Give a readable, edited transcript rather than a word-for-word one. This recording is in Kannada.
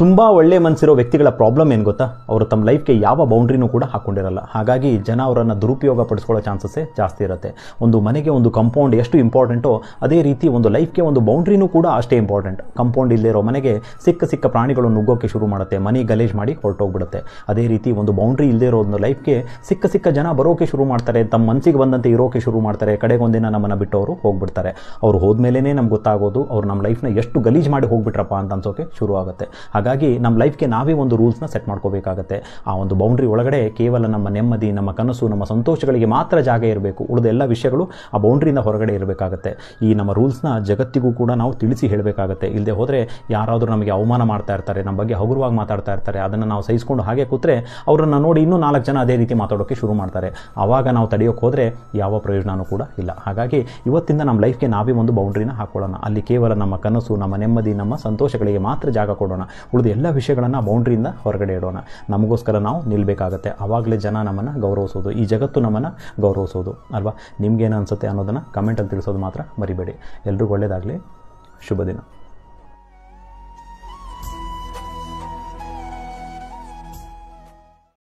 ತುಂಬ ಒಳ್ಳೆ ಮನಸ್ಸಿರೋ ವ್ಯಕ್ತಿಗಳ ಪ್ರಾಬ್ಲಮ್ ಏನು ಗೊತ್ತಾ, ಅವರು ತಮ್ಮ ಲೈಫ್ಗೆ ಯಾವ ಬೌಂಡ್ರಿನೂ ಕೂಡ ಹಾಕ್ಕೊಂಡಿರಲ್ಲ. ಹಾಗಾಗಿ ಜನ ಅವರನ್ನು ದುರುಪಯೋಗ ಪಡಿಸ್ಕೊಳ್ಳೋ ಚಾನ್ಸಸ್ಸೇ ಜಾಸ್ತಿ ಇರುತ್ತೆ. ಒಂದು ಮನೆಗೆ ಒಂದು ಕಂಪೌಂಡ್ ಎಷ್ಟು ಇಂಪಾರ್ಟೆಂಟೋ ಅದೇ ರೀತಿ ಒಂದು ಲೈಫ್ಗೆ ಒಂದು ಬೌಂಡ್ರಿನೂ ಕೂಡ ಅಷ್ಟೇ ಇಂಪಾರ್ಟೆಂಟ್. ಕಂಪೌಂಡ್ ಇಲ್ಲದೆ ಇರೋ ಮನೆಗೆ ಸಿಕ್ಕ ಪ್ರಾಣಿಗಳು ನುಗ್ಗೋಕ್ಕೆ ಶುರು ಮಾಡುತ್ತೆ, ಮನೆ ಗಲೀಜ್ ಮಾಡಿ ಹೊರಟೋಗ್ಬಿಡುತ್ತೆ. ಅದೇ ರೀತಿ ಒಂದು ಬೌಂಡ್ರಿ ಇಲ್ಲದೆ ಇರೋ ಒಂದು ಲೈಫ್ಗೆ ಸಿಕ್ಕ ಜನ ಬರೋಕೆ ಶುರು ಮಾಡ್ತಾರೆ, ತಮ್ಮ ಮನಸ್ಸಿಗೆ ಬಂದಂತೆ ಇರೋಕೆ ಶುರು ಮಾಡ್ತಾರೆ. ಕಡೆಗೊಂದಿನ ನಮ್ಮನ್ನು ಬಿಟ್ಟು ಅವರು ಹೋಗ್ಬಿಡ್ತಾರೆ. ಅವ್ರು ಹೋದ್ಮೇಲೆ ನಮ್ಗೆ ಗೊತ್ತಾಗೋದು ಅವ್ರು ನಮ್ಮ ಲೈಫ್ನ ಎಷ್ಟು ಗಲೀಜ್ ಮಾಡಿ ಹೋಗ್ಬಿಟ್ರಪ್ಪ ಅಂತ ಅನ್ಸೋಕೆ ಶುರು ಆಗುತ್ತೆ. ಹಾಗಾಗಿ ನಮ್ಮ ಲೈಫ್ಗೆ ನಾವೇ ಒಂದು ರೂಲ್ಸ್ನ ಸೆಟ್ ಮಾಡ್ಕೋಬೇಕಾಗತ್ತೆ. ಆ ಒಂದು ಬೌಂಡ್ರಿ ಒಳಗಡೆ ಕೇವಲ ನಮ್ಮ ನೆಮ್ಮದಿ, ನಮ್ಮ ಕನಸು, ನಮ್ಮ ಸಂತೋಷಗಳಿಗೆ ಮಾತ್ರ ಜಾಗ ಇರಬೇಕು. ಉಳಿದ ಎಲ್ಲ ವಿಷಯಗಳು ಆ ಬೌಂಡ್ರಿಯಿಂದ ಹೊರಗಡೆ ಇರಬೇಕಾಗತ್ತೆ. ಈ ನಮ್ಮ ರೂಲ್ಸ್ನ ಜಗತ್ತಿಗೂ ಕೂಡ ನಾವು ತಿಳಿಸಿ ಹೇಳಬೇಕಾಗತ್ತೆ. ಇಲ್ಲದೆ ಹೋದರೆ ಯಾರಾದರೂ ನಮಗೆ ಅವಮಾನ ಮಾಡ್ತಾ ಇರ್ತಾರೆ, ನಮ್ಮ ಬಗ್ಗೆ ಹಗುರವಾಗಿ ಮಾತಾಡ್ತಾ ಇರ್ತಾರೆ, ಅದನ್ನು ನಾವು ಸಹಿಸ್ಕೊಂಡು ಹಾಗೆ ಕೂತ್ರೆ ಅವರನ್ನು ನೋಡಿ ಇನ್ನೂ 4 ಜನ ಅದೇ ರೀತಿ ಮಾತಾಡೋಕ್ಕೆ ಶುರು ಮಾಡ್ತಾರೆ. ಆವಾಗ ನಾವು ತಡೆಯೋಕ್ಕೆ ಹೋದರೆ ಯಾವ ಪ್ರಯೋಜನವೂ ಕೂಡ ಇಲ್ಲ. ಹಾಗಾಗಿ ಇವತ್ತಿಂದ ನಮ್ಮ ಲೈಫ್ಗೆ ನಾವೇ ಒಂದು ಬೌಂಡ್ರಿನ ಹಾಕೊಳ್ಳೋಣ. ಅಲ್ಲಿ ಕೇವಲ ನಮ್ಮ ಕನಸು, ನಮ್ಮ ನೆಮ್ಮದಿ, ನಮ್ಮ ಸಂತೋಷಗಳಿಗೆ ಮಾತ್ರ ಜಾಗ ಕೊಡೋಣ. ಉಳಿದ ಎಲ್ಲ ವಿಷಯಗಳನ್ನು ಬೌಂಡ್ರಿಯಿಂದ ಹೊರಗಡೆ ಇಡೋಣ. ನಮಗೋಸ್ಕರ ನಾವು ನಿಲ್ಲಬೇಕಾಗತ್ತೆ. ಆವಾಗಲೇ ಜನ ನಮ್ಮನ್ನು ಗೌರವಿಸೋದು, ಈ ಜಗತ್ತು ನಮ್ಮನ್ನು ಗೌರವಿಸೋದು ಅಲ್ವಾ. ನಿಮ್ಗೇನು ಅನಿಸುತ್ತೆ ಅನ್ನೋದನ್ನು ಕಮೆಂಟಲ್ಲಿ ತಿಳಿಸೋದು ಮಾತ್ರ ಮರಿಬೇಡಿ. ಎಲ್ರಿಗೂ ಒಳ್ಳೆಯದಾಗಲಿ. ಶುಭ ದಿನ.